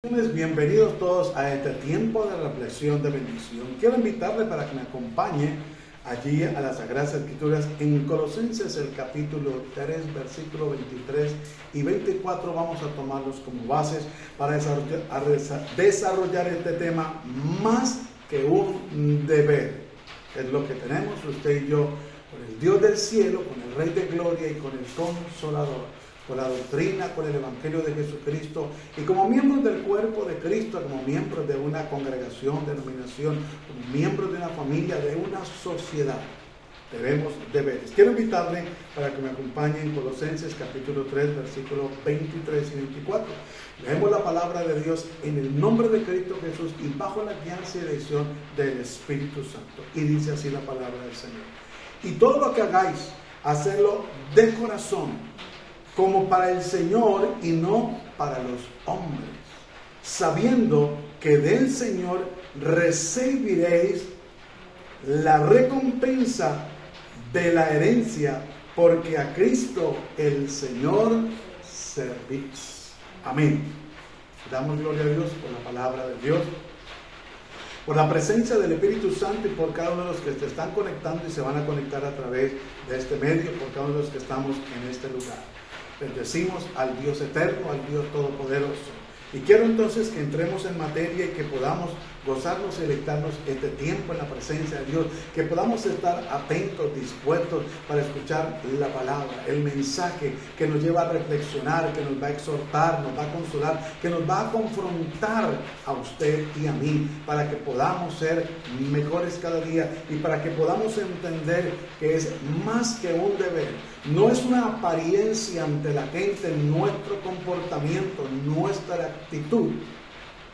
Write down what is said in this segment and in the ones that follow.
Bienvenidos todos a este tiempo de reflexión de bendición. Quiero invitarle para que me acompañe allí a las Sagradas Escrituras en Colosenses el capítulo 3, versículo 23 y 24. Vamos a tomarlos como bases para desarrollar este tema más que un deber. Es lo que tenemos usted y yo con el Dios del cielo, con el Rey de Gloria y con el Consolador, con la doctrina, con el Evangelio de Jesucristo, y como miembros del cuerpo de Cristo, como miembros de una congregación, denominación, como miembros de una familia, de una sociedad, debemos deberes. Quiero invitarle para que me acompañe en Colosenses capítulo 3, versículos 23 y 24. Leemos la palabra de Dios en el nombre de Cristo Jesús y bajo la guianza y dirección del Espíritu Santo. Y dice así la palabra del Señor: y todo lo que hagáis, hacedlo de corazón, como para el Señor y no para los hombres, sabiendo que del Señor recibiréis la recompensa de la herencia, porque a Cristo el Señor servís. Amén. Damos gloria a Dios por la palabra de Dios, por la presencia del Espíritu Santo y por cada uno de los que se están conectando y se van a conectar a través de este medio, por cada uno de los que estamos en este lugar. Bendecimos al Dios eterno, al Dios todopoderoso. Y quiero entonces que entremos en materia y que podamos gozarnos y deleitarnos este tiempo en la presencia de Dios, que podamos estar atentos, dispuestos para escuchar la palabra, el mensaje que nos lleva a reflexionar, que nos va a exhortar, nos va a consolar, que nos va a confrontar a usted y a mí, para que podamos ser mejores cada día y para que podamos entender que es más que un deber. No es una apariencia ante la gente nuestro comportamiento, nuestra actitud.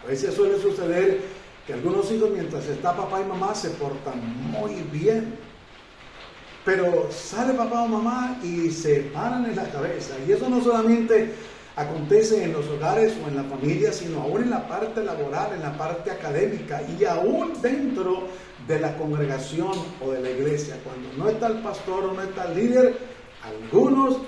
A veces suele suceder que algunos hijos, mientras está papá y mamá, se portan muy bien, pero sale papá o mamá y se paran en la cabeza. Y eso no solamente acontece en los hogares o en la familia, sino aún en la parte laboral, en la parte académica y aún dentro de la congregación o de la iglesia. Cuando no está el pastor o no está el líder, algunos,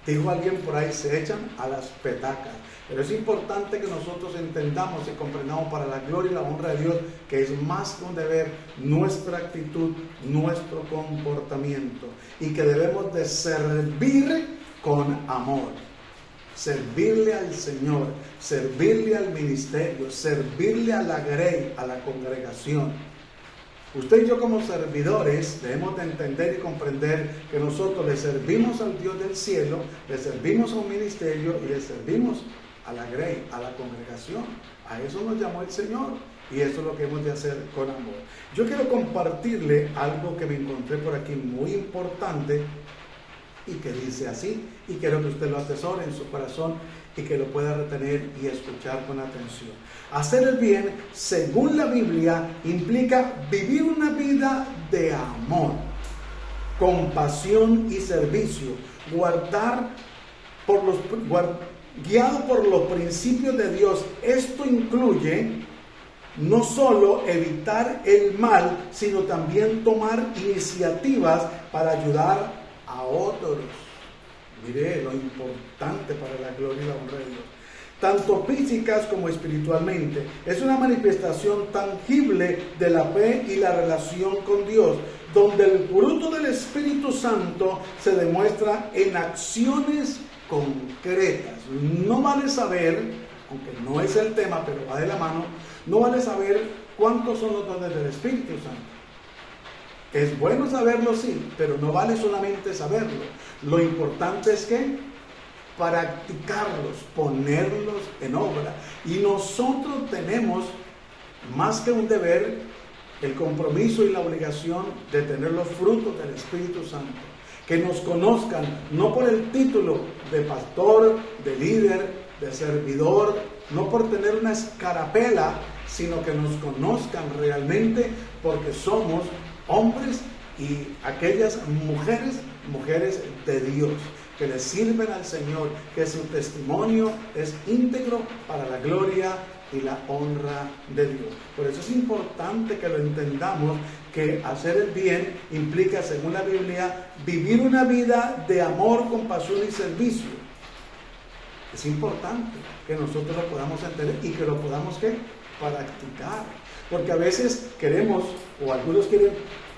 dijo alguien por ahí, se echan a las petacas. Pero es importante que nosotros entendamos y comprendamos, para la gloria y la honra de Dios, que es más que un deber nuestra actitud, nuestro comportamiento, y que debemos de servir con amor. Servirle al Señor, servirle al ministerio, servirle a la grey, a la congregación. Usted y yo como servidores debemos de entender y comprender que nosotros le servimos al Dios del cielo, le servimos a un ministerio y le servimos a la grey, a la congregación. A eso nos llamó el Señor y eso es lo que hemos de hacer con amor. Yo quiero compartirle algo que me encontré por aquí muy importante y que dice así, y quiero que usted lo atesore en su corazón y que lo pueda retener y escuchar con atención. Hacer el bien, según la Biblia, implica vivir una vida de amor, compasión y servicio, guiado por los principios de Dios. Esto incluye no solo evitar el mal, sino también tomar iniciativas para ayudar a otros. Mire lo importante para la gloria y la honra de Dios, tanto físicas como espiritualmente. Es una manifestación tangible de la fe y la relación con Dios, donde el fruto del Espíritu Santo se demuestra en acciones concretas. No vale saber, aunque no es el tema, pero va de la mano, no vale saber cuántos son los dones del Espíritu Santo. Es bueno saberlo, sí, pero no vale solamente saberlo. Lo importante es que practicarlos, ponerlos en obra. Y nosotros tenemos, más que un deber, el compromiso y la obligación de tener los frutos del Espíritu Santo. Que nos conozcan, no por el título de pastor, de líder, de servidor, no por tener una escarapela, sino que nos conozcan realmente, porque somos hombres y aquellas mujeres de Dios, que le sirven al Señor, que su testimonio es íntegro para la gloria y la honra de Dios. Por eso es importante que lo entendamos, que hacer el bien implica, según la Biblia, vivir una vida de amor, compasión y servicio. Es importante que nosotros lo podamos entender y que lo podamos practicar. Porque a veces queremos, o algunos quieren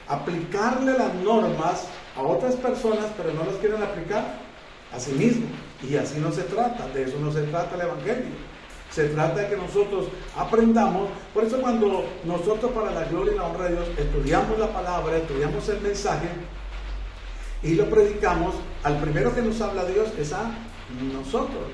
aplicarle las normas a otras personas, pero no las quieren aplicar a sí mismos. Y así no se trata, de eso no se trata el Evangelio. Se trata de que nosotros aprendamos. Por eso cuando nosotros, para la gloria y la honra de Dios, estudiamos la palabra, estudiamos el mensaje y lo predicamos, al primero que nos habla Dios es a nosotros.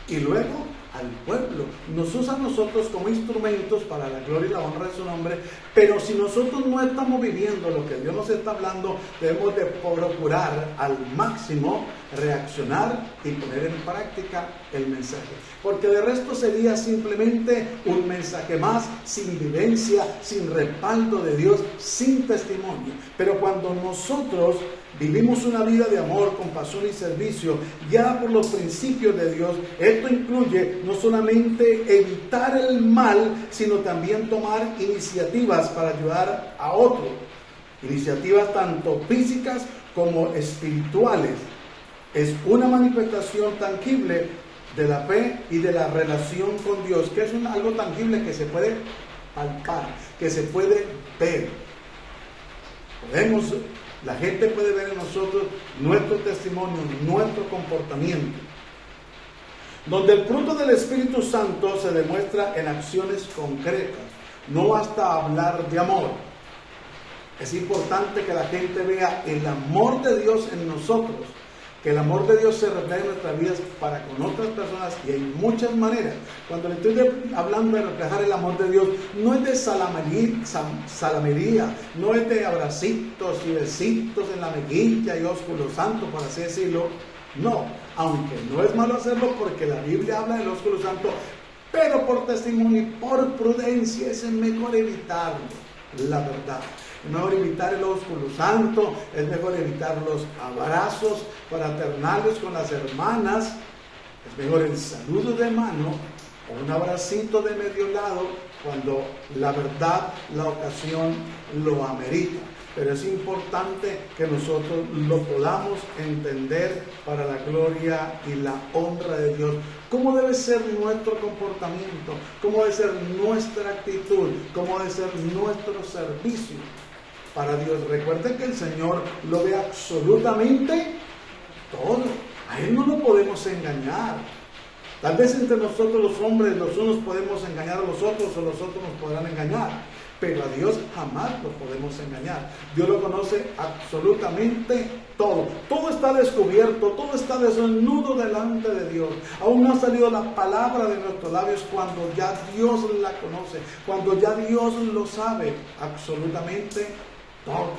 Y luego al pueblo. Nos usa a nosotros como instrumentos para la gloria y la honra de su nombre. Pero si nosotros no estamos viviendo lo que Dios nos está hablando, debemos de procurar al máximo reaccionar y poner en práctica el mensaje. Porque de resto sería simplemente un mensaje más, sin vivencia, sin respaldo de Dios, sin testimonio. Pero cuando nosotros vivimos una vida de amor, compasión y servicio, guiada por los principios de Dios, esto incluye no solamente evitar el mal, sino también tomar iniciativas para ayudar a otros. Iniciativas tanto físicas como espirituales. Es una manifestación tangible de la fe y de la relación con Dios, que es algo tangible que se puede palpar, que se puede ver. La gente puede ver en nosotros nuestro testimonio, nuestro comportamiento. Donde el fruto del Espíritu Santo se demuestra en acciones concretas, no basta hablar de amor. Es importante que la gente vea el amor de Dios en nosotros, que el amor de Dios se refleje en nuestras vidas para con otras personas, y hay muchas maneras. Cuando le estoy hablando de reflejar el amor de Dios, no es de salamería, no es de abracitos y besitos en la mejilla y ósculo santo, por así decirlo. No, aunque no es malo hacerlo porque la Biblia habla del ósculo santo, pero por testimonio y por prudencia es mejor evitarlo, la verdad. Es mejor evitar el ósculo santo, es mejor evitar los abrazos fraternales con las hermanas, es mejor el saludo de mano o un abracito de medio lado cuando la verdad, la ocasión lo amerita. Pero es importante que nosotros lo podamos entender para la gloria y la honra de Dios. ¿Cómo debe ser nuestro comportamiento? ¿Cómo debe ser nuestra actitud? ¿Cómo debe ser nuestro servicio para Dios? Recuerden que el Señor lo ve absolutamente todo. A Él no lo podemos engañar. Tal vez entre nosotros los hombres, los unos podemos engañar a los otros o los otros nos podrán engañar. Pero a Dios jamás lo podemos engañar. Dios lo conoce absolutamente todo. Todo está descubierto, todo está desnudo delante de Dios. Aún no ha salido la palabra de nuestros labios cuando ya Dios la conoce, cuando ya Dios lo sabe absolutamente todo.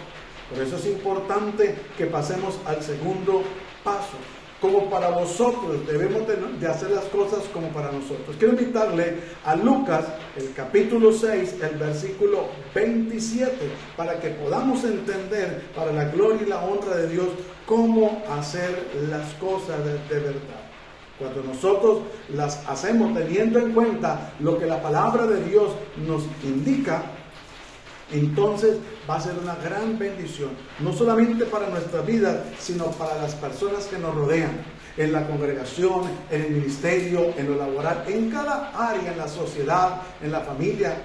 Por eso es importante que pasemos al segundo paso. Como para vosotros, debemos de hacer las cosas como para nosotros. Quiero invitarle a Lucas, el capítulo 6, el versículo 27, para que podamos entender, para la gloria y la honra de Dios, cómo hacer las cosas de verdad. Cuando nosotros las hacemos teniendo en cuenta lo que la palabra de Dios nos indica, entonces va a ser una gran bendición, no solamente para nuestra vida, sino para las personas que nos rodean, en la congregación, en el ministerio, en lo laboral, en cada área, en la sociedad, en la familia.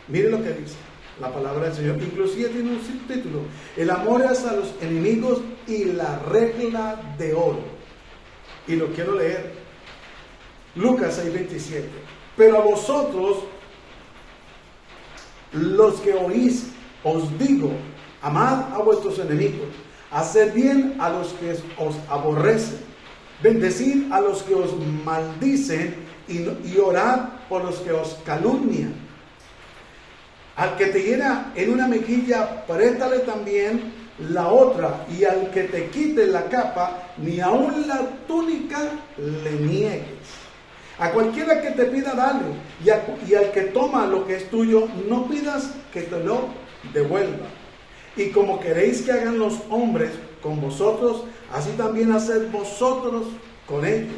Mire lo que dice la palabra del Señor, inclusive tiene un subtítulo: el amor es a los enemigos y la regla de oro. Y lo quiero leer, Lucas 6:27. Pero a vosotros, los que oís, os digo, amad a vuestros enemigos, haced bien a los que os aborrecen, bendecid a los que os maldicen y orad por los que os calumnian. Al que te hiera en una mejilla, préstale también la otra, y al que te quite la capa, ni aun la túnica le niegues. A cualquiera que te pida, dale, y al que toma lo que es tuyo, no pidas que te lo devuelva. Y como queréis que hagan los hombres con vosotros, así también haced vosotros con ellos.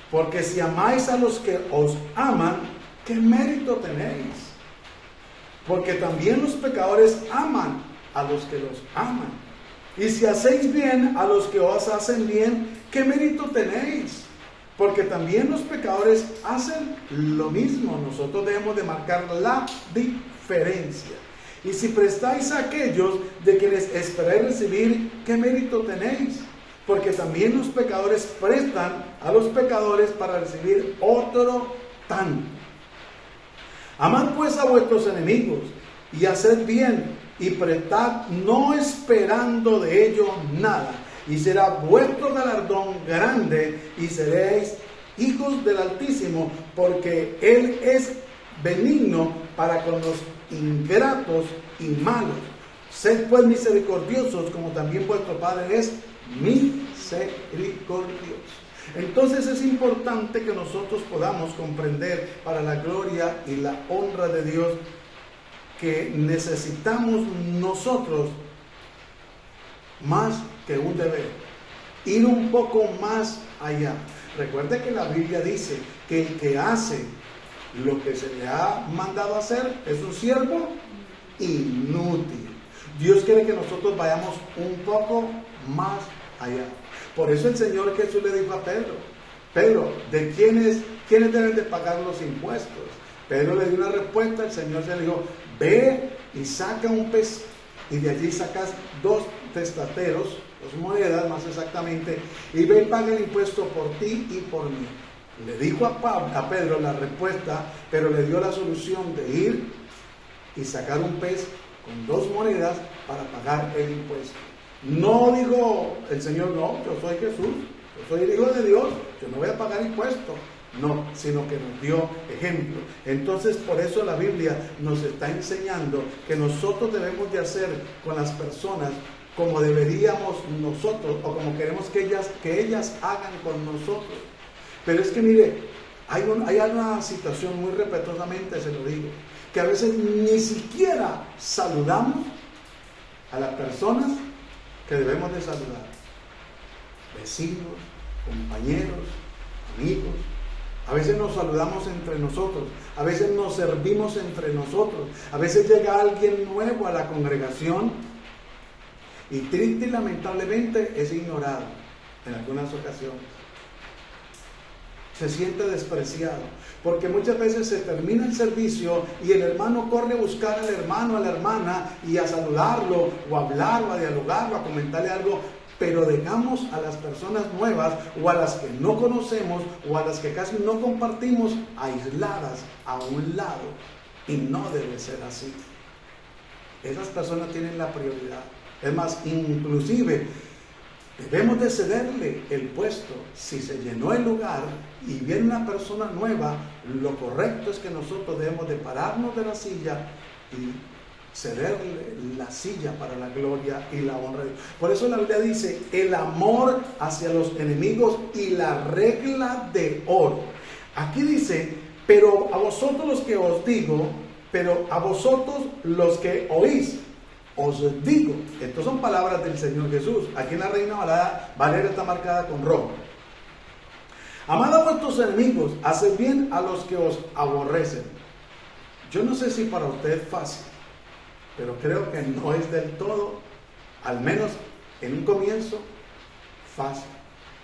Porque si amáis a los que os aman, ¿qué mérito tenéis? Porque también los pecadores aman a los que los aman. Y si hacéis bien a los que os hacen bien, ¿qué mérito tenéis? Porque también los pecadores hacen lo mismo. Nosotros debemos de marcar la diferencia. Y si prestáis a aquellos de quienes esperáis recibir, ¿qué mérito tenéis? Porque también los pecadores prestan a los pecadores para recibir otro tanto. Amad pues a vuestros enemigos y haced bien y prestad no esperando de ellos nada. Y será vuestro galardón grande y seréis hijos del Altísimo, porque Él es benigno para con los ingratos y malos. Sed pues misericordiosos, como también vuestro Padre es misericordioso. Entonces es importante que nosotros podamos comprender, para la gloria y la honra de Dios, que necesitamos nosotros más que un deber, ir un poco más allá. Recuerde que la Biblia dice que el que hace lo que se le ha mandado hacer es un siervo inútil. Dios quiere que nosotros vayamos un poco más allá. Por eso el Señor Jesús le dijo a Pedro: Pedro, ¿de quiénes deben de pagar los impuestos? Pedro le dio una respuesta. El Señor le dijo: ve y saca un pez, y de allí sacas 2 testateros, 2 monedas más exactamente, y ve y paga el impuesto por ti y por mí. Le dijo a Pedro la respuesta, pero le dio la solución de ir y sacar un pez con 2 monedas para pagar el impuesto. No dijo el Señor: no, yo soy Jesús, yo soy el Hijo de Dios, yo no voy a pagar impuestos. No, sino que nos dio ejemplo. Entonces, por eso la Biblia nos está enseñando que nosotros debemos de hacer con las personas como deberíamos nosotros, o como queremos que ellas hagan con nosotros. Pero es que mire, hay una situación, muy respetuosamente se lo digo, que a veces ni siquiera saludamos a las personas que debemos de saludar. Vecinos, compañeros, amigos. A veces nos saludamos entre nosotros, a veces nos servimos entre nosotros, a veces llega alguien nuevo a la congregación y triste y lamentablemente es ignorado en algunas ocasiones. Se siente despreciado, porque muchas veces se termina el servicio y el hermano corre a buscar al hermano, a la hermana, y a saludarlo, o a hablar, o a dialogar, o a comentarle algo, pero dejamos a las personas nuevas, o a las que no conocemos, o a las que casi no compartimos, aisladas a un lado, y no debe ser así. Esas personas tienen la prioridad. Es más, inclusive debemos de cederle el puesto. Si se llenó el lugar y viene una persona nueva, lo correcto es que nosotros debemos de pararnos de la silla y cederle la silla para la gloria y la honra de Dios. Por eso la Biblia dice: el amor hacia los enemigos y la regla de oro. Aquí dice: pero a vosotros los que os digo, pero a vosotros los que oís, os digo. Estas son palabras del Señor Jesús. Aquí en la Reina Valera está marcada con rojo. Amad a vuestros enemigos, haced bien a los que os aborrecen. Yo no sé si para usted es fácil, pero creo que no es del todo, al menos en un comienzo, fácil,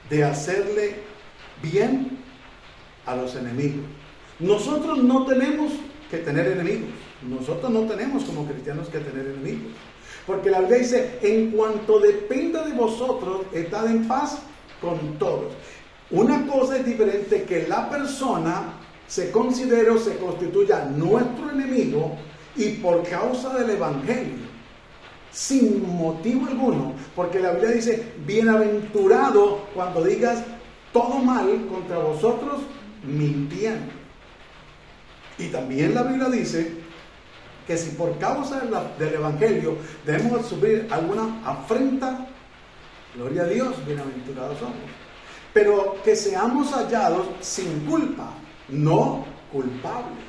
de hacerle bien a los enemigos. Nosotros no tenemos que tener enemigos. Nosotros no tenemos como cristianos que tener enemigos. Porque la Biblia dice: en cuanto dependa de vosotros, estad en paz con todos. Una cosa es diferente que la persona se considere o se constituya nuestro enemigo, y por causa del Evangelio, sin motivo alguno, porque la Biblia dice: bienaventurado cuando digas todo mal contra vosotros mintiendo. Y también la Biblia dice que si por causa del Evangelio debemos sufrir alguna afrenta, gloria a Dios, bienaventurados somos. Pero que seamos hallados sin culpa, no culpables.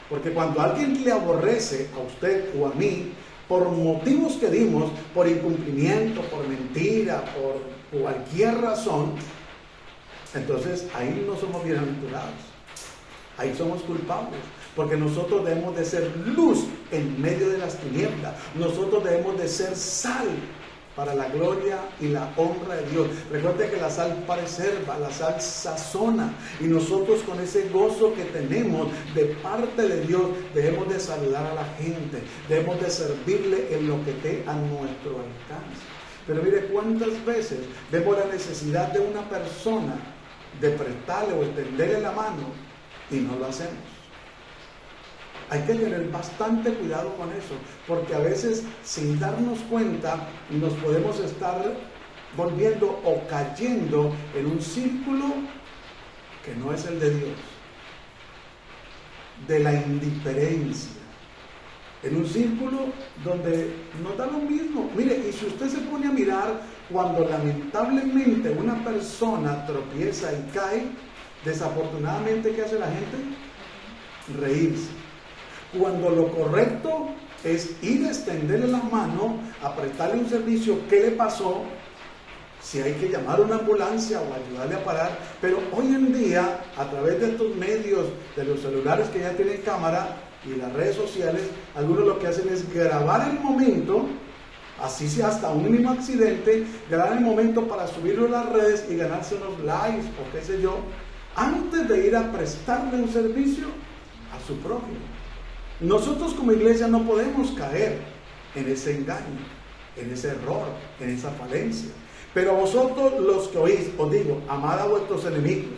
Porque cuando alguien le aborrece a usted o a mí, por motivos que dimos, por incumplimiento, por mentira, por cualquier razón, entonces ahí no somos bienaventurados, ahí somos culpables. Porque nosotros debemos de ser luz en medio de las tinieblas. Nosotros debemos de ser sal para la gloria y la honra de Dios. Recuerde que la sal preserva, la sal sazona, y nosotros con ese gozo que tenemos de parte de Dios debemos de saludar a la gente, debemos de servirle en lo que esté a nuestro alcance. Pero mire cuántas veces vemos la necesidad de una persona de prestarle o extenderle la mano y no lo hacemos. Hay que tener bastante cuidado con eso, porque a veces sin darnos cuenta nos podemos estar volviendo o cayendo en un círculo que no es el de Dios, de la indiferencia, en un círculo donde nos da lo mismo. Mire, y si usted se pone a mirar, cuando lamentablemente una persona tropieza y cae, desafortunadamente, ¿qué hace la gente? Reírse. Cuando lo correcto es ir a extenderle la mano, a prestarle un servicio. ¿Qué le pasó? Si hay que llamar a una ambulancia o ayudarle a parar. Pero hoy en día, a través de estos medios, de los celulares que ya tienen cámara y las redes sociales, algunos lo que hacen es grabar el momento, así sea hasta un mínimo accidente, grabar el momento para subirlo a las redes y ganarse unos likes o qué sé yo, antes de ir a prestarle un servicio a su prójimo. Nosotros como iglesia no podemos caer en ese engaño, en ese error, en esa falencia. Pero vosotros los que oís, os digo, amad a vuestros enemigos,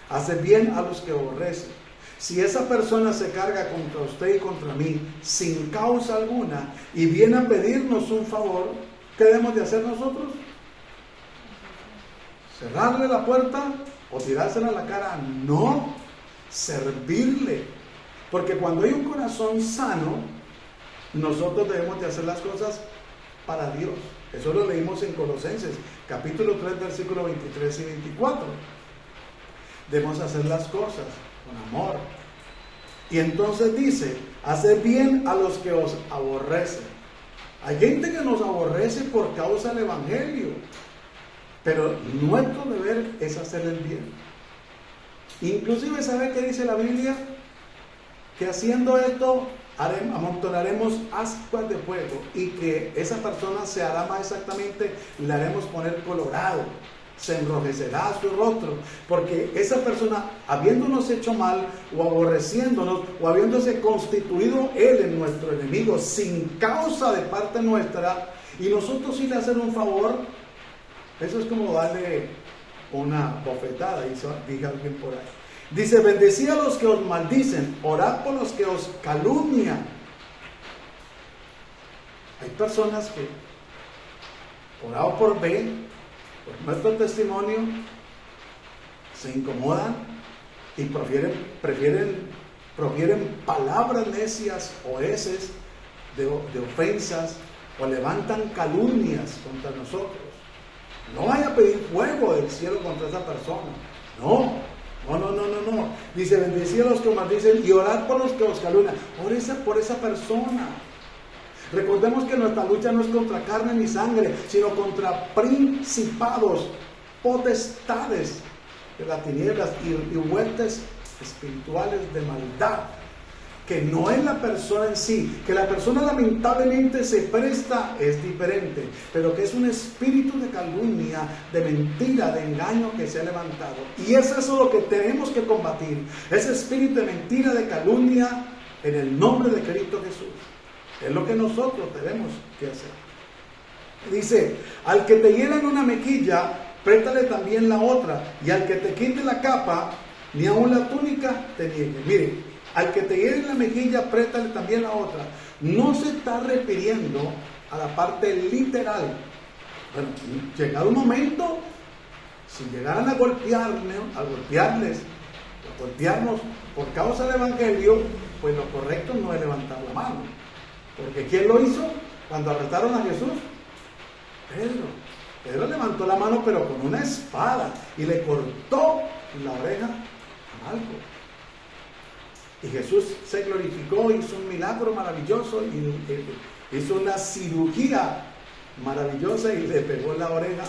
haced bien a los que aborrecen. Si esa persona se carga contra usted y contra mí sin causa alguna y viene a pedirnos un favor, ¿qué debemos de hacer nosotros? ¿Cerrarle la puerta o tirársela a la cara? No, servirle. Porque cuando hay un corazón sano, nosotros debemos de hacer las cosas para Dios. Eso lo leímos en Colosenses, capítulo 3, versículos 23 y 24. Debemos hacer las cosas con amor. Y entonces dice, haced bien a los que os aborrecen. Hay gente que nos aborrece por causa del evangelio, pero nuestro deber es hacer el bien. Inclusive, ¿sabe qué dice la Biblia? Que haciendo esto amontonaremos ascuas de fuego, y que esa persona se hará más exactamente, le haremos poner colorado, se enrojecerá su rostro, porque esa persona, habiéndonos hecho mal o aborreciéndonos o habiéndose constituido él en nuestro enemigo sin causa de parte nuestra, y nosotros irle a hacer un favor, eso es como darle una bofetada, diga alguien por ahí. Dice, bendecid a los que os maldicen, orad por los que os calumnian. Hay personas que, por A o por B, por nuestro testimonio, se incomodan y profieren palabras necias o heces de ofensas, o levantan calumnias contra nosotros. No vaya a pedir fuego del cielo contra esa persona. No. Dice, bendecid a los que os maldicen y orad por los que os calumnian. Ore por esa persona. Recordemos que nuestra lucha no es contra carne ni sangre, sino contra principados, potestades de las tinieblas y huestes espirituales de maldad. Que no es la persona en sí, que la persona lamentablemente se presta, es diferente, pero que es un espíritu de calumnia, de mentira, de engaño que se ha levantado. Y es eso lo que tenemos que combatir, ese espíritu de mentira, de calumnia, en el nombre de Cristo Jesús. Es lo que nosotros tenemos que hacer. Dice, al que te hiera en una mejilla, préstale también la otra, y al que te quite la capa, ni aun la túnica te niegue. Mire, al que te hiere en la mejilla, préstale también la otra. No se está refiriendo a la parte literal. Bueno, llegado un momento, si llegaran a golpearnos por causa del evangelio, pues lo correcto no es levantar la mano. Porque ¿quién lo hizo cuando arrestaron a Jesús? Pedro levantó la mano, pero con una espada, y le cortó la oreja a Malco. Y Jesús se glorificó, hizo un milagro maravilloso, y hizo una cirugía maravillosa y le pegó la oreja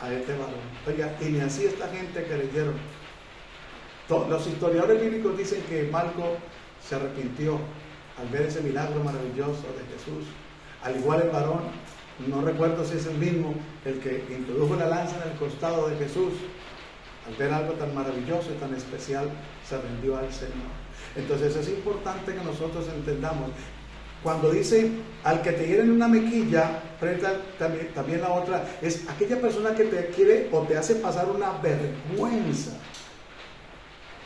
a este varón. Oiga, y ni así esta gente creyeron. Los historiadores bíblicos dicen que Malco se arrepintió al ver ese milagro maravilloso de Jesús, al igual el varón, no recuerdo si es el mismo, el que introdujo la lanza en el costado de Jesús, al ver algo tan maravilloso y tan especial, se rindió al Señor. Entonces es importante que nosotros entendamos, cuando dice al que te hiere en una mejilla, también la otra, es aquella persona que te quiere o te hace pasar una vergüenza,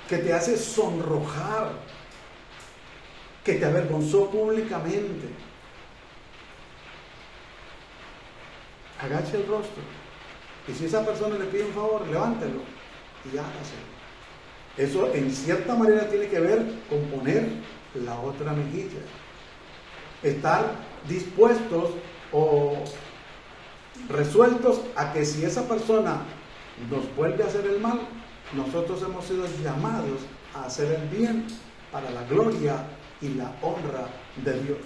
que te hace sonrojar, que te avergonzó públicamente. Agache el rostro, y si esa persona le pide un favor, levántelo y hágaselo. Eso en cierta manera tiene que ver con poner la otra mejilla. Estar dispuestos o resueltos a que si esa persona nos vuelve a hacer el mal, nosotros hemos sido llamados a hacer el bien para la gloria y la honra de Dios.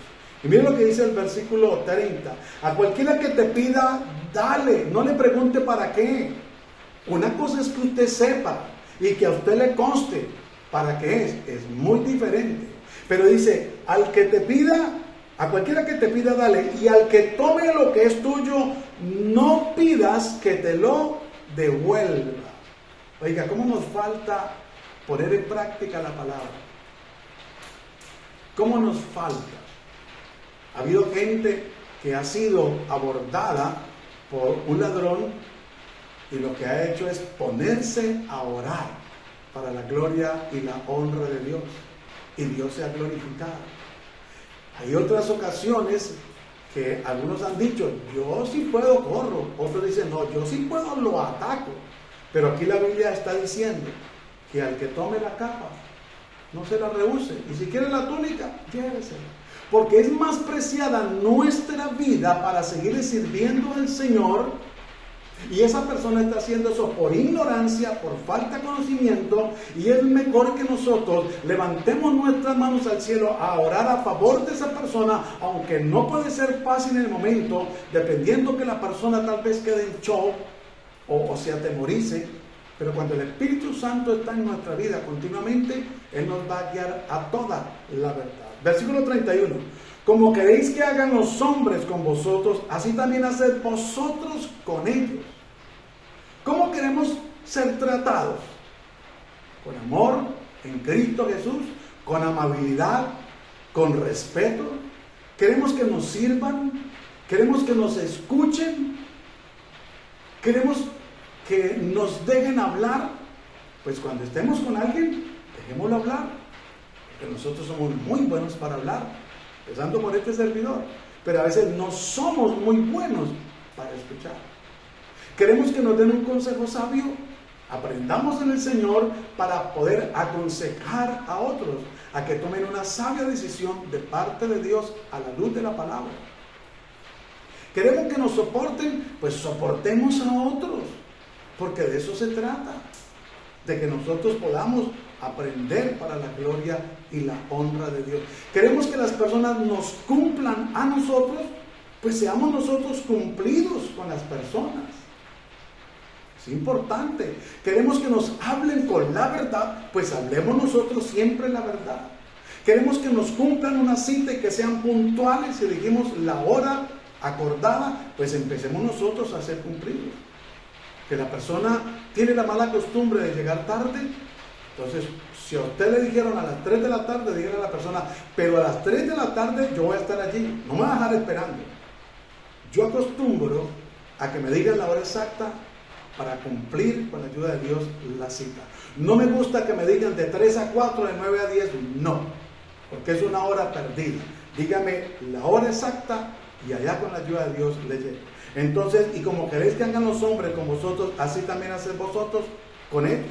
Y miren lo que dice el versículo 30. A cualquiera que te pida, dale, no le pregunte para qué. Una cosa es que usted sepa y que a usted le conste para qué es muy diferente. Pero dice, al que te pida, a cualquiera que te pida, dale, y al que tome lo que es tuyo, no pidas que te lo devuelva. Oiga, ¿cómo nos falta poner en práctica la palabra? ¿Cómo nos falta? Ha habido gente que ha sido abordada por un ladrón y lo que ha hecho es ponerse a orar para la gloria y la honra de Dios. Y Dios se ha glorificado. Hay otras ocasiones que algunos han dicho, yo sí puedo, corro. Otros dicen, no, yo sí puedo, lo ataco. Pero aquí la Biblia está diciendo que al que tome la capa, no se la rehúse. Y si quiere la túnica, llévesela. Porque es más preciada nuestra vida para seguir sirviendo al Señor. Y esa persona está haciendo eso por ignorancia, por falta de conocimiento. Y es mejor que nosotros levantemos nuestras manos al cielo a orar a favor de esa persona. Aunque no puede ser fácil en el momento, dependiendo que la persona tal vez quede en shock o se atemorice. Pero cuando el Espíritu Santo está en nuestra vida continuamente, Él nos va a guiar a toda la verdad. Versículo 31. Como queréis que hagan los hombres con vosotros, así también haced vosotros con ellos. ¿Cómo queremos ser tratados? Con amor en Cristo Jesús, con amabilidad, con respeto. Queremos que nos sirvan, queremos que nos escuchen, queremos que nos dejen hablar. Pues cuando estemos con alguien, dejémoslo hablar, porque nosotros somos muy buenos para hablar, empezando por este servidor, pero a veces no somos muy buenos para escuchar. Queremos que nos den un consejo sabio, aprendamos en el Señor para poder aconsejar a otros a que tomen una sabia decisión de parte de Dios a la luz de la palabra. Queremos que nos soporten, pues soportemos a otros, porque de eso se trata, de que nosotros podamos aprender para la gloria y la honra de Dios. Queremos que las personas nos cumplan a nosotros, pues seamos nosotros cumplidos con las personas. Es importante. Queremos que nos hablen con la verdad, pues hablemos nosotros siempre la verdad. Queremos que nos cumplan una cita y que sean puntuales. Si dijimos la hora acordada, pues empecemos nosotros a ser cumplidos. Que la persona tiene la mala costumbre de llegar tarde, entonces si a usted le dijeron a las 3 de la tarde, dígale a la persona, pero a las 3 de la tarde yo voy a estar allí, no me voy a dejar esperando. Yo acostumbro a que me digan la hora exacta para cumplir con la ayuda de Dios la cita. No me gusta que me digan de 3 a 4, de 9 a 10, no, porque es una hora perdida. Dígame la hora exacta y allá con la ayuda de Dios le llego. Entonces, y como queréis que hagan los hombres con vosotros, así también haced vosotros con ellos.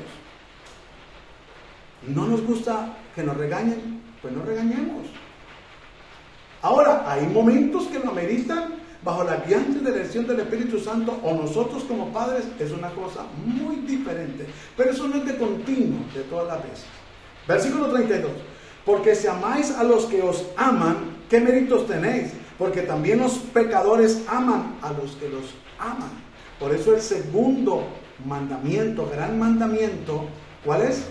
¿No nos gusta que nos regañen? Pues no regañemos. Ahora, hay momentos que lo ameritan bajo la guianza y dirección del Espíritu Santo, o nosotros como padres, es una cosa muy diferente. Pero eso no es de continuo, de todas las veces. Versículo 32. Porque si amáis a los que os aman, ¿qué méritos tenéis? Porque también los pecadores aman a los que los aman. Por eso el segundo mandamiento, gran mandamiento, ¿cuál es?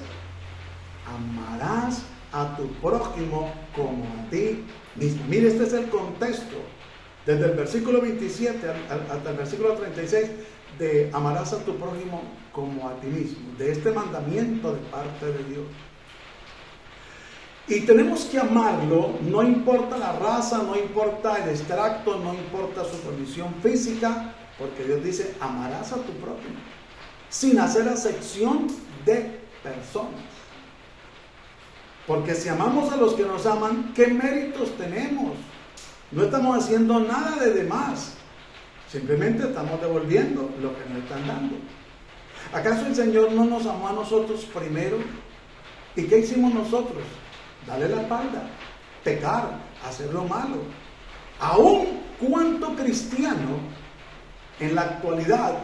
Amarás a tu prójimo como a ti mismo. Mire, este es el contexto. Desde el versículo 27 hasta el versículo 36, de amarás a tu prójimo como a ti mismo, de este mandamiento de parte de Dios. Y tenemos que amarlo, no importa la raza, no importa el extracto, no importa su condición física, porque Dios dice, amarás a tu prójimo, sin hacer acepción de personas. Porque si amamos a los que nos aman, ¿qué méritos tenemos? No estamos haciendo nada de más. Simplemente estamos devolviendo lo que nos están dando. ¿Acaso el Señor no nos amó a nosotros primero? ¿Y qué hicimos nosotros? Darle la espalda, pecar, hacer lo malo. Aún cuánto cristiano en la actualidad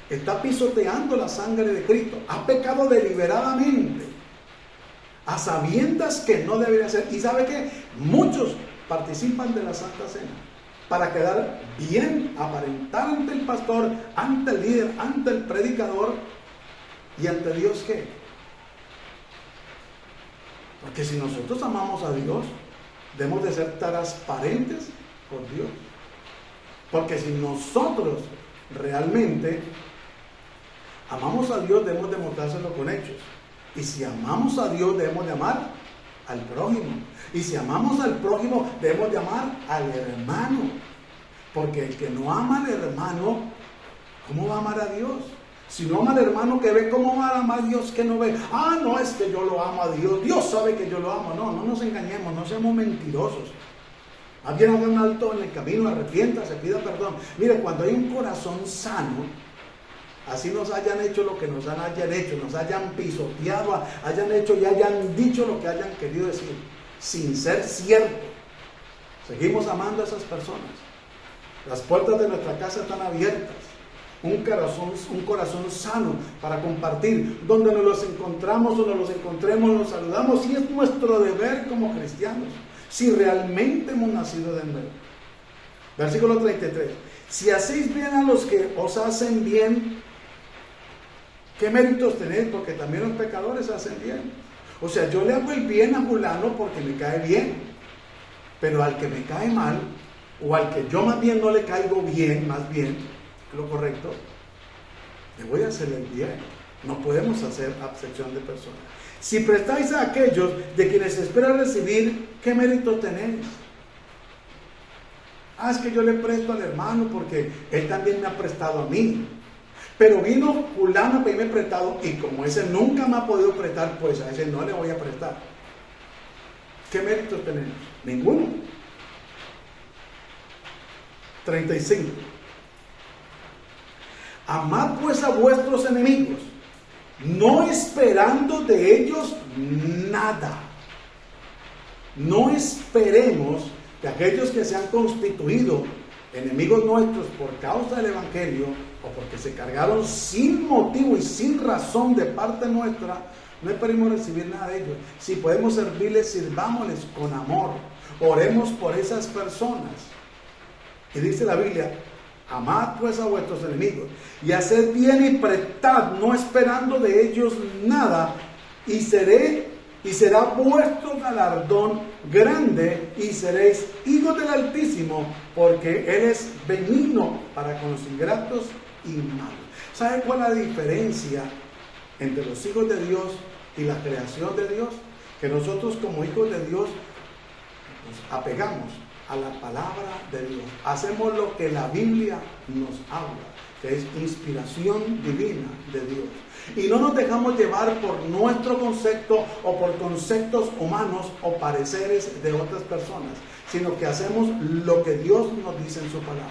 está pisoteando la sangre de Cristo, ha pecado deliberadamente, a sabiendas que no debería ser. Y ¿sabe qué? Muchos participan de la Santa Cena para quedar bien, aparentar ante el pastor, ante el líder, ante el predicador y ante Dios. ¿Qué? Porque si nosotros amamos a Dios, debemos de ser transparentes con Dios. Porque si nosotros realmente amamos a Dios, debemos demostrárselo con hechos. Y si amamos a Dios, debemos de amar al prójimo. Y si amamos al prójimo, debemos de amar al hermano. Porque el que no ama al hermano, ¿cómo va a amar a Dios? Si no ama al hermano que ve, ¿cómo va a amar a Dios que no ve? Ah, no, es que yo lo amo a Dios. Dios sabe que yo lo amo. No, no nos engañemos, no seamos mentirosos. Más bien haga un alto en el camino, arrepiéntase, pida perdón. Mire, cuando hay un corazón sano, así nos hayan hecho lo que nos hayan hecho, nos hayan pisoteado, hayan hecho y hayan dicho lo que hayan querido decir, sin ser cierto, seguimos amando a esas personas. Las puertas de nuestra casa están abiertas. Un corazón sano para compartir. Donde nos los encontramos o nos los encontremos, nos saludamos. Y es nuestro deber como cristianos, si realmente hemos nacido de nuevo. Versículo 33. Si hacéis bien a los que os hacen bien, ¿qué méritos tenéis? Porque también los pecadores hacen bien. O sea, yo le hago el bien a fulano porque me cae bien. Pero al que me cae mal, o al que yo más bien no le caigo bien, más bien, lo correcto, le voy a hacer el bien. No podemos hacer acepción de personas. Si prestáis a aquellos de quienes esperan recibir, ¿qué mérito tenéis? Ah, es que yo le presto al hermano porque él también me ha prestado a mí. Pero vino fulano a pedirme prestado y como ese nunca me ha podido prestar, pues a ese no le voy a prestar. ¿Qué méritos tenemos? Ninguno. 35. Amad pues a vuestros enemigos, no esperando de ellos nada. No esperemos de aquellos que se han constituido enemigos nuestros por causa del Evangelio o porque se cargaron sin motivo y sin razón de parte nuestra, no esperemos recibir nada de ellos. Si podemos servirles, sirvámosles con amor. Oremos por esas personas. Y dice la Biblia, amad pues a vuestros enemigos y haced bien y prestad, no esperando de ellos nada, y será vuestro galardón grande y seréis hijos del Altísimo, porque Él es benigno para con los ingratos y malos. ¿Sabe cuál es la diferencia entre los hijos de Dios y la creación de Dios? Que nosotros como hijos de Dios nos apegamos a la palabra de Dios. Hacemos lo que la Biblia nos habla, que es inspiración divina de Dios. Y no nos dejamos llevar por nuestro concepto o por conceptos humanos o pareceres de otras personas, sino que hacemos lo que Dios nos dice en su palabra.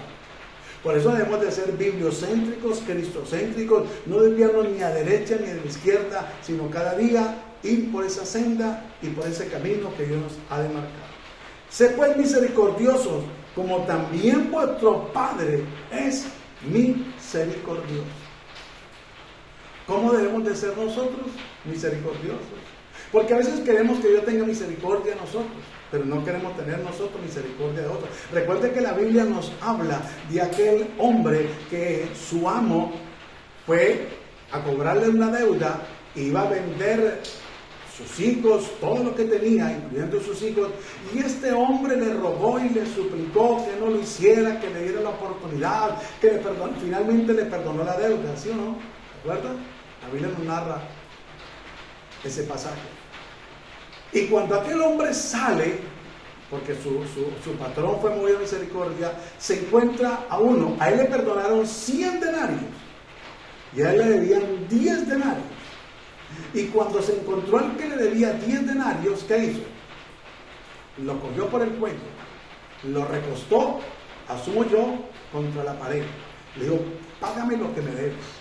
Por eso debemos de ser bibliocéntricos, cristocéntricos, no desviarnos ni a derecha ni a la izquierda, sino cada día ir por esa senda y por ese camino que Dios nos ha demarcado. Sed pues misericordiosos, como también vuestro Padre es misericordioso. ¿Cómo debemos de ser nosotros? Misericordiosos. Porque a veces queremos que Dios tenga misericordia de nosotros, pero no queremos tener nosotros misericordia de otros. Recuerde que la Biblia nos habla de aquel hombre que su amo fue a cobrarle una deuda, iba a vender sus hijos, todo lo que tenía, incluyendo sus hijos, y este hombre le rogó y le suplicó que no lo hiciera, que le diera la oportunidad, que finalmente le perdonó la deuda, ¿sí o no? ¿De acuerdo? La Biblia nos narra ese pasaje. Y cuando aquel hombre sale, porque su patrón fue movido a misericordia, se encuentra a uno, a él le perdonaron 100 denarios, y a él le debían 10 denarios. Y cuando se encontró al que le debía 10 denarios, ¿qué hizo? Lo cogió por el cuello, lo recostó, asumo yo, contra la pared. Le dijo, págame lo que me debes.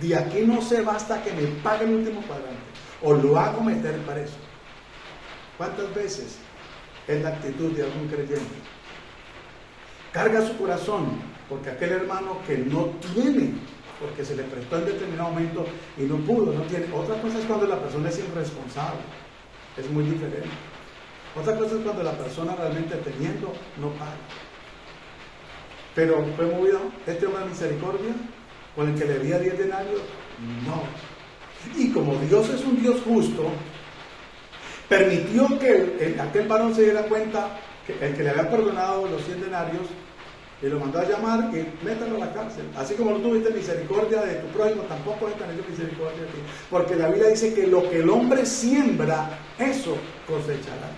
De aquí no se va hasta que me pague el último cuadrante, o lo hago meter preso. ¿Cuántas veces es la actitud de algún creyente? Carga su corazón porque aquel hermano que no tiene, porque se le prestó en determinado momento y no pudo, no tiene. Otra cosa es cuando la persona es irresponsable, es muy diferente. Otra cosa es cuando la persona realmente teniendo no paga. Pero fue movido este hombre de misericordia con el que le debía 10 denarios, no. Y como Dios es un Dios justo, permitió que aquel varón se diera cuenta que el que le había perdonado los 100 denarios, y lo mandó a llamar y métalo a la cárcel. Así como no tuviste misericordia de tu prójimo, tampoco están ellos misericordia de ti. Porque la Biblia dice que lo que el hombre siembra, eso cosechará.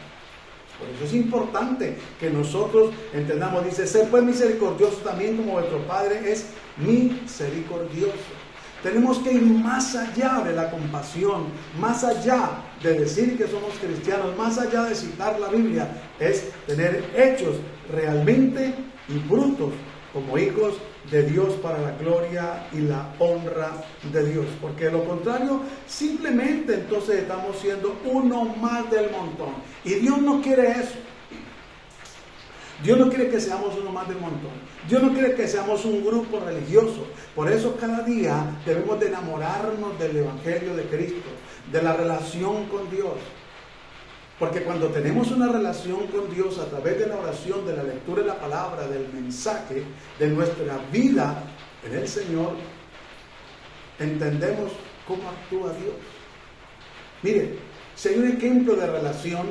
Por eso es importante que nosotros entendamos, dice, ser pues misericordioso también como vuestro Padre es misericordioso. Tenemos que ir más allá de la compasión, más allá de decir que somos cristianos, más allá de citar la Biblia, es tener hechos realmente y frutos como hijos de Dios para la gloria y la honra de Dios. Porque de lo contrario, simplemente entonces estamos siendo uno más del montón. Y Dios no quiere eso. Dios no quiere que seamos uno más del montón. Dios no quiere que seamos un grupo religioso. Por eso cada día debemos de enamorarnos del Evangelio de Cristo, de la relación con Dios. Porque cuando tenemos una relación con Dios a través de la oración, de la lectura de la palabra, del mensaje, de nuestra vida en el Señor, entendemos cómo actúa Dios. Mire, si hay un ejemplo de relación,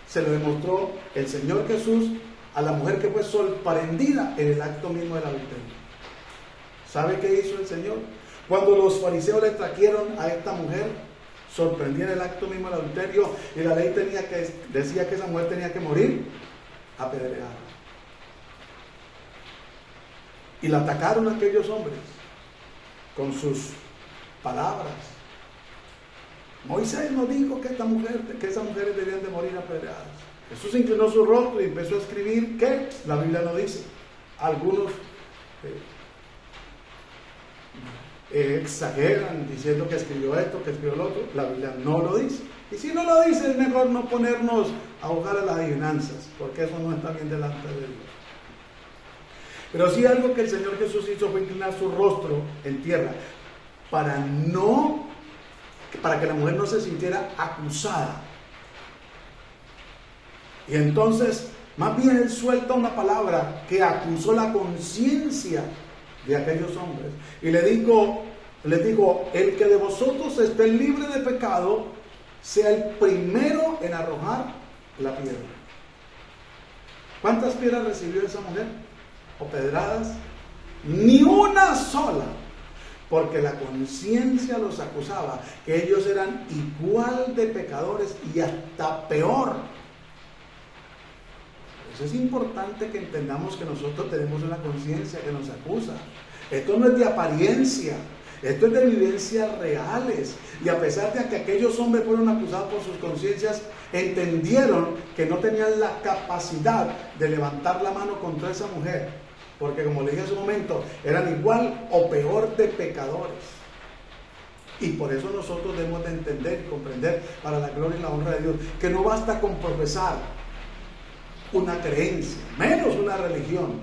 se lo demostró el Señor Jesús a la mujer que fue sorprendida en el acto mismo del adulterio. ¿Sabe qué hizo el Señor? Cuando los fariseos le trajeron a esta mujer, sorprendía en el acto mismo del adulterio, y la ley decía que esa mujer tenía que morir apedreada. Y la atacaron aquellos hombres con sus palabras. Moisés nos dijo que esas mujeres debían de morir apedreadas. Jesús inclinó su rostro y empezó a escribir que la Biblia no dice. Algunos exageran diciendo que escribió esto, que escribió lo otro. La Biblia no lo dice. Y si no lo dice, es mejor no ponernos a jugar a las adivinanzas, porque eso no está bien delante de Dios. Pero sí, algo que el Señor Jesús hizo fue inclinar su rostro en tierra para que la mujer no se sintiera acusada. Y entonces, más bien él suelta una palabra que acusó la conciencia de aquellos hombres. Y les digo, el que de vosotros esté libre de pecado, sea el primero en arrojar la piedra. ¿Cuántas piedras recibió esa mujer? ¿O pedradas? Ni una sola. Porque la conciencia los acusaba, que ellos eran igual de pecadores y hasta peor. Es importante que entendamos que nosotros tenemos una conciencia que nos acusa. Esto no es de apariencia, esto es de vivencias reales. Y a pesar de que aquellos hombres fueron acusados por sus conciencias, entendieron que no tenían la capacidad de levantar la mano contra esa mujer. Porque como le dije hace un momento, eran igual o peor de pecadores. Y por eso nosotros debemos de entender y comprender, para la gloria y la honra de Dios, que no basta con profesar una creencia, menos una religión.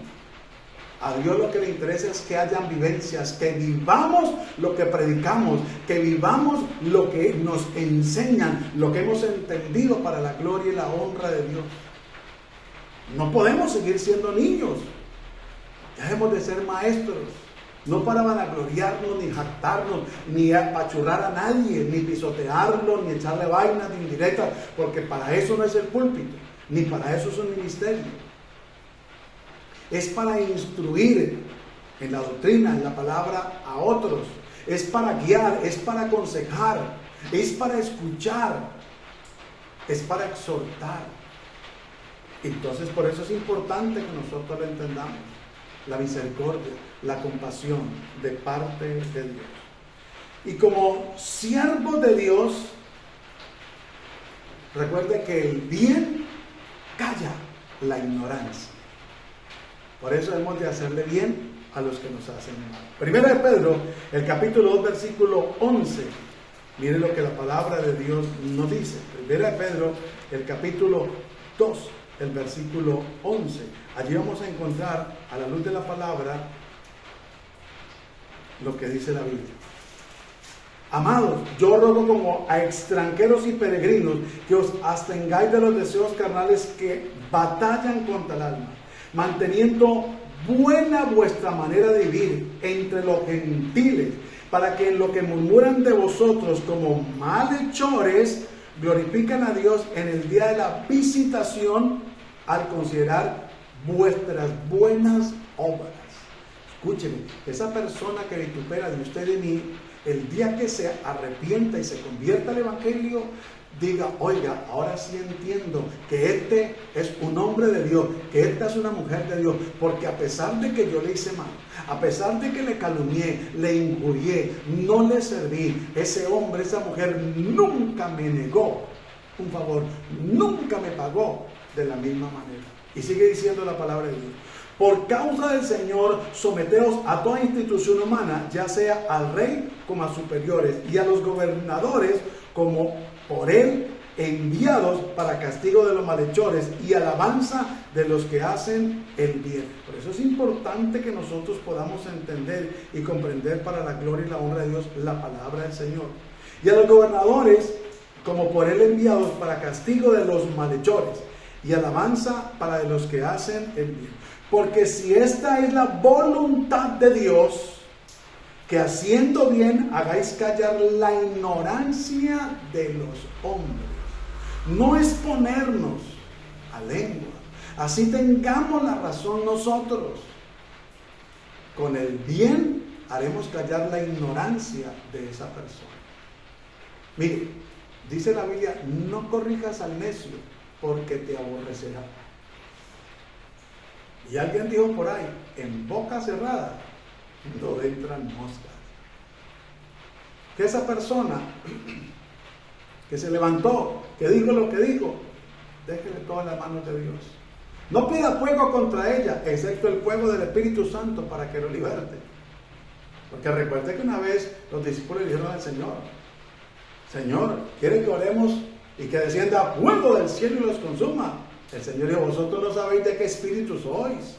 A Dios lo que le interesa es que hayan vivencias, que vivamos lo que predicamos, que vivamos lo que nos enseñan, lo que hemos entendido para la gloria y la honra de Dios. No podemos seguir siendo niños. Dejemos de ser maestros. No para vanagloriarnos, ni jactarnos, ni apachurrar a nadie, ni pisotearlo, ni echarle vainas, ni indirectas, porque para eso no es el púlpito, ni para eso es un ministerio. Es para instruir en la doctrina, en la palabra a otros. Es para guiar, es para aconsejar, es para escuchar, es para exhortar. Entonces por eso es importante que nosotros lo entendamos. La misericordia, la compasión de parte de Dios. Y como siervos de Dios, recuerde que el bien calla la ignorancia. Por eso hemos de hacerle bien a los que nos hacen mal. Primera de Pedro, el capítulo 2, versículo 11. Miren lo que la palabra de Dios nos dice. Primera de Pedro, el capítulo 2, el versículo 11. Allí vamos a encontrar, a la luz de la palabra, lo que dice la Biblia. Amados, yo ruego como a extranjeros y peregrinos que os abstengáis de los deseos carnales que batallan contra el alma, manteniendo buena vuestra manera de vivir entre los gentiles, para que en lo que murmuran de vosotros como malhechores, glorifican a Dios en el día de la visitación al considerar vuestras buenas obras. Escúcheme, esa persona que vitupera de usted y de mí, el día que se arrepienta y se convierta al Evangelio, diga, oiga, ahora sí entiendo que este es un hombre de Dios, que esta es una mujer de Dios, porque a pesar de que yo le hice mal, a pesar de que le calumnié, le injurié, no le serví, ese hombre, esa mujer nunca me negó un favor, nunca me pagó de la misma manera. Y sigue diciendo la palabra de Dios. Por causa del Señor, someteos a toda institución humana, ya sea al rey como a superiores, y a los gobernadores como por él enviados para castigo de los malhechores y alabanza de los que hacen el bien. Por eso es importante que nosotros podamos entender y comprender para la gloria y la honra de Dios la palabra del Señor. Y a los gobernadores como por él enviados para castigo de los malhechores y alabanza para de los que hacen el bien. Porque si esta es la voluntad de Dios, que haciendo bien hagáis callar la ignorancia de los hombres. No exponernos a lengua. Así tengamos la razón nosotros. Con el bien haremos callar la ignorancia de esa persona. Mire, dice la Biblia, no corrijas al necio porque te aborrecerá. Y alguien dijo por ahí, en boca cerrada no entran moscas. Que esa persona que se levantó, que dijo lo que dijo, déjele todas las manos de Dios. No pida fuego contra ella, excepto el fuego del Espíritu Santo para que lo liberte. Porque recuerde que una vez los discípulos le dijeron al Señor, Señor, ¿quiere que oremos y que descienda fuego del cielo y los consuma? El Señor dijo, vosotros no sabéis de qué espíritu sois.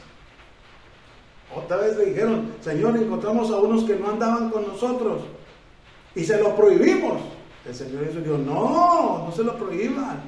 Otra vez le dijeron, Señor, encontramos a unos que no andaban con nosotros y se lo prohibimos. El Señor Jesús dijo, no se lo prohíban.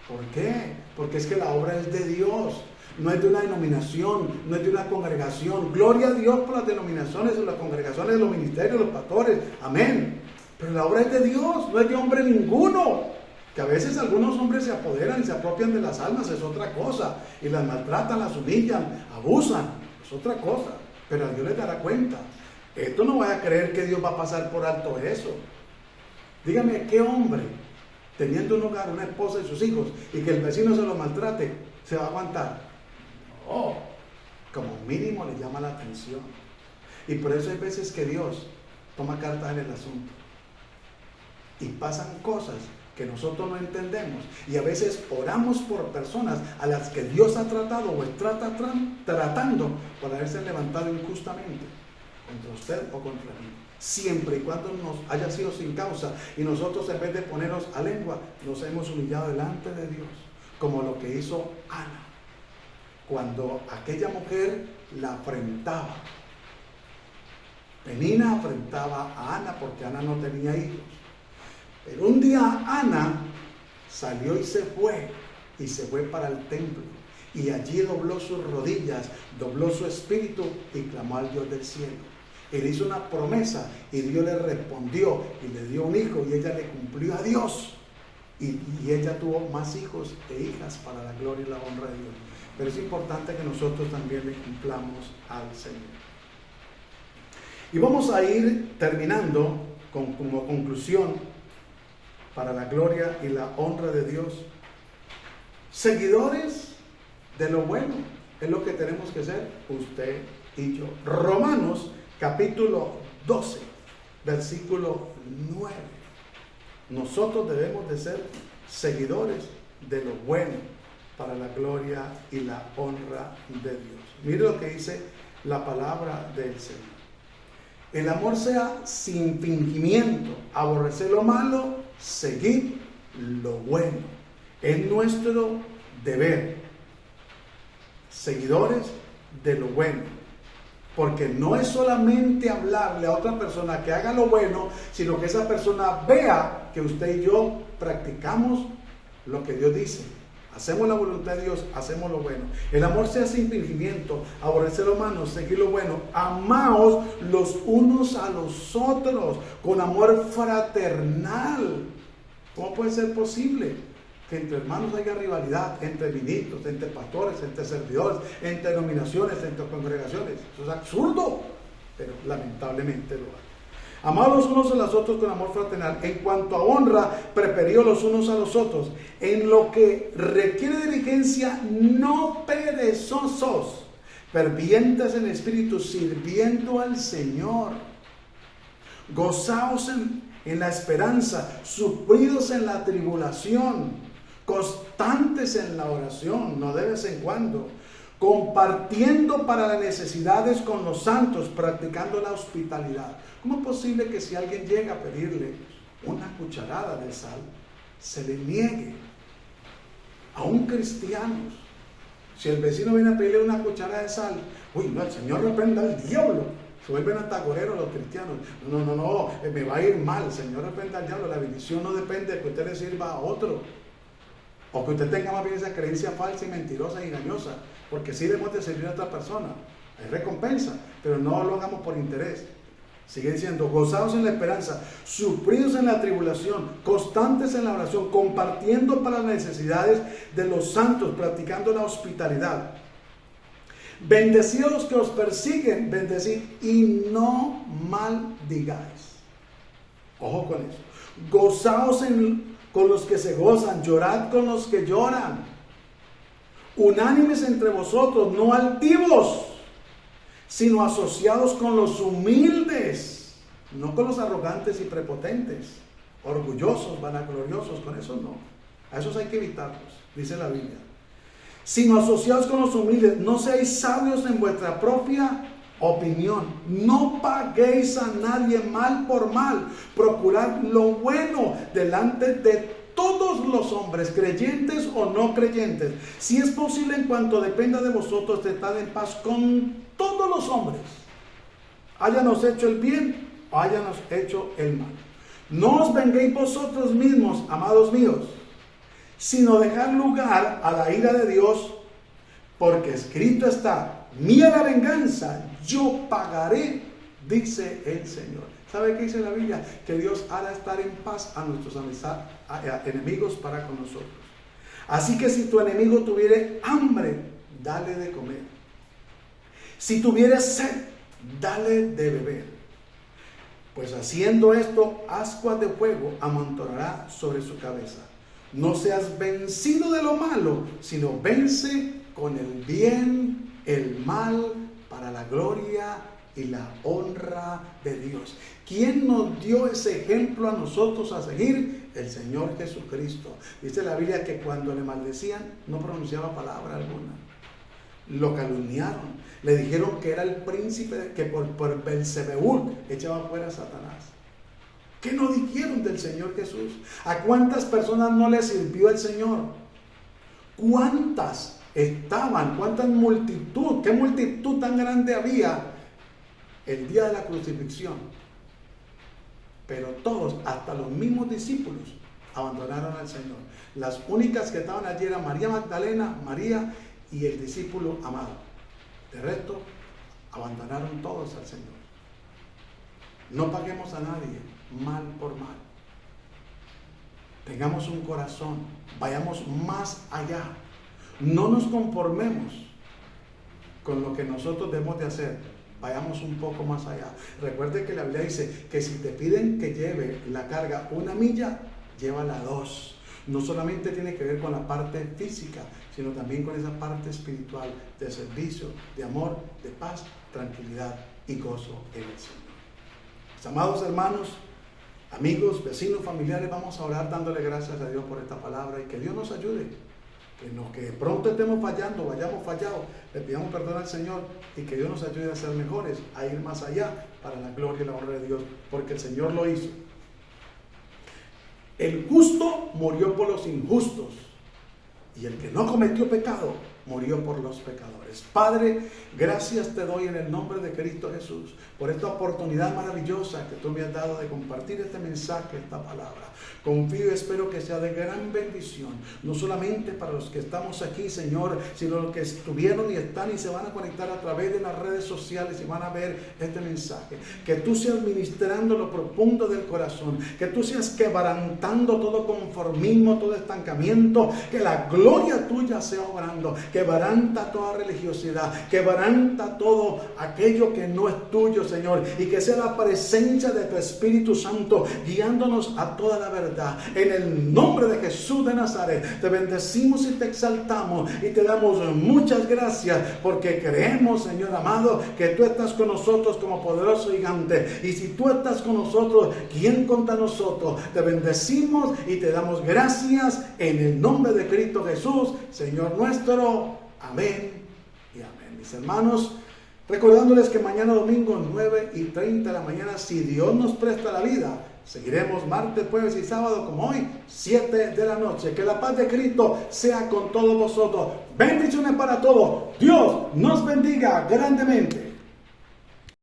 ¿Por qué? Porque es que la obra es de Dios, no es de una denominación, no es de una congregación. Gloria a Dios por las denominaciones, las congregaciones, los ministerios, los pastores, amén. Pero la obra es de Dios, no es de hombre ninguno. Que a veces algunos hombres se apoderan y se apropian de las almas, es otra cosa, y las maltratan, las humillan, abusan, es otra cosa, pero a Dios les dará cuenta. Esto no vaya a creer que Dios va a pasar por alto eso. Dígame, ¿qué hombre, teniendo un hogar, una esposa y sus hijos, y que el vecino se lo maltrate, se va a aguantar? No, como mínimo le llama la atención. Y por eso hay veces que Dios toma cartas en el asunto, y pasan cosas que nosotros no entendemos, y a veces oramos por personas a las que Dios ha tratado o está tratando por haberse levantado injustamente contra usted o contra mí, siempre y cuando nos haya sido sin causa, y nosotros en vez de ponernos a lengua nos hemos humillado delante de Dios, como lo que hizo Ana cuando aquella mujer la afrentaba. Penina afrentaba a Ana porque Ana no tenía hijos. Pero un día Ana salió y se fue para el templo, y allí dobló sus rodillas, dobló su espíritu y clamó al Dios del cielo. Él hizo una promesa y Dios le respondió y le dio un hijo y ella le cumplió a Dios. Y ella tuvo más hijos e hijas para la gloria y la honra de Dios. Pero es importante que nosotros también le cumplamos al Señor. Y vamos a ir terminando como conclusión para la gloria y la honra de Dios. Seguidores de lo bueno es lo que tenemos que ser usted y yo. Romanos capítulo 12, versículo 9. Nosotros debemos de ser seguidores de lo bueno para la gloria y la honra de Dios. Mire lo que dice la palabra del Señor. El amor sea sin fingimiento, aborrecer lo malo, seguir lo bueno. Es nuestro deber, seguidores de lo bueno. Porque no es solamente hablarle a otra persona que haga lo bueno, sino que esa persona vea que usted y yo practicamos lo que Dios dice. Hacemos la voluntad de Dios, hacemos lo bueno. El amor sea sin fingimiento, aborrecer lo malo, seguir lo bueno. Amaos los unos a los otros con amor fraternal. ¿Cómo puede ser posible que entre hermanos haya rivalidad, entre ministros, entre pastores, entre servidores, entre denominaciones, entre congregaciones? Eso es absurdo, pero lamentablemente lo hay. Amados los unos a los otros con amor fraternal. En cuanto a honra, preferíos los unos a los otros. En lo que requiere diligencia, no perezosos, fervientes en espíritu, sirviendo al Señor. Gozaos en la esperanza, sufridos en la tribulación, constantes en la oración, no de vez en cuando, compartiendo para las necesidades con los santos, practicando la hospitalidad. ¿Cómo es posible que si alguien llega a pedirle una cucharada de sal, se le niegue a un cristiano? Si el vecino viene a pedirle una cucharada de sal, uy, no, el Señor reprenda al diablo. Se vuelven atacoreros los cristianos. No, me va a ir mal. El Señor reprenda al diablo. La bendición no depende de que usted le sirva a otro, o que usted tenga más bien esa creencia falsa y mentirosa y engañosa, porque sí debemos de servir a otra persona. Hay recompensa, pero no lo hagamos por interés. Sigue diciendo, gozados en la esperanza, sufridos en la tribulación, constantes en la oración, compartiendo para las necesidades de los santos, practicando la hospitalidad. Bendecid a los que os persiguen, bendecid y no maldigáis. Ojo con eso. Gozaos con los que se gozan, llorad con los que lloran. Unánimes entre vosotros, no altivos, sino asociados con los humildes, no con los arrogantes y prepotentes, orgullosos, vanagloriosos, con eso no. A esos hay que evitarlos, dice la Biblia. Sino asociados con los humildes, no seáis sabios en vuestra propia opinión, no paguéis a nadie mal por mal, procurad lo bueno delante de todos los hombres, creyentes o no creyentes. Si es posible, en cuanto dependa de vosotros, tratad en paz con todos los hombres, háyanos hecho el bien o háyanos hecho el mal. No os venguéis vosotros mismos, amados míos, sino dejad lugar a la ira de Dios, porque escrito está, mía la venganza, yo pagaré, dice el Señor. ¿Sabe qué dice la Biblia? Que Dios hará estar en paz a nuestros enemigos para con nosotros. Así que si tu enemigo tuviere hambre, dale de comer. Si tuviere sed, dale de beber. Pues haciendo esto, ascuas de fuego amontonará sobre su cabeza. No seas vencido de lo malo, sino vence con el bien el mal, para la gloria y la honra de Dios. ¿Quién nos dio ese ejemplo a nosotros a seguir? El Señor Jesucristo. Dice la Biblia que cuando le maldecían no pronunciaba palabra alguna. Lo calumniaron. Le dijeron que era el príncipe, que por Belzebul echaba fuera a Satanás. ¿Qué no dijeron del Señor Jesús? ¿A cuántas personas no le sirvió el Señor? ¿Cuántas estaban? ¿Cuántas multitud? ¿Qué multitud tan grande había el día de la crucifixión? Pero todos, hasta los mismos discípulos, abandonaron al Señor. Las únicas que estaban allí eran María Magdalena, María y el discípulo amado. De resto, abandonaron todos al Señor. No paguemos a nadie mal por mal. Tengamos un corazón, vayamos más allá. No nos conformemos con lo que nosotros debemos de hacer. Vayamos un poco más allá. Recuerde que la Biblia dice que si te piden que lleve la carga 1 milla, llévala 2. No solamente tiene que ver con la parte física, sino también con esa parte espiritual de servicio, de amor, de paz, tranquilidad y gozo en el Señor. Mis amados hermanos, amigos, vecinos, familiares, vamos a orar dándole gracias a Dios por esta palabra y que Dios nos ayude. Que pronto estemos fallando, vayamos fallados, le pidamos perdón al Señor y que Dios nos ayude a ser mejores, a ir más allá para la gloria y la honra de Dios, porque el Señor lo hizo. El justo murió por los injustos y el que no cometió pecado murió por los pecadores. Padre, gracias te doy en el nombre de Cristo Jesús por esta oportunidad maravillosa que tú me has dado de compartir este mensaje, esta palabra. Confío y espero que sea de gran bendición, no solamente para los que estamos aquí, Señor, sino los que estuvieron y están y se van a conectar a través de las redes sociales y van a ver este mensaje. Que tú seas ministrando lo profundo del corazón, que tú seas quebrantando todo conformismo, todo estancamiento, que la gloria tuya sea obrando, quebranta toda religiosidad, quebranta todo aquello que no es tuyo, Señor, y que sea la presencia de tu Espíritu Santo guiándonos a toda la verdad. En el nombre de Jesús de Nazaret, te bendecimos y te exaltamos y te damos muchas gracias porque creemos, Señor amado, que tú estás con nosotros como poderoso gigante. Y si tú estás con nosotros, ¿quién contra nosotros? Te bendecimos y te damos gracias en el nombre de Cristo Jesús, Señor nuestro. Amén y amén. Mis hermanos, recordándoles que mañana domingo 9:30 de la mañana, si Dios nos presta la vida, seguiremos martes, jueves y sábado como hoy, 7 de la noche. Que la paz de Cristo sea con todos vosotros. Bendiciones para todos. Dios nos bendiga grandemente.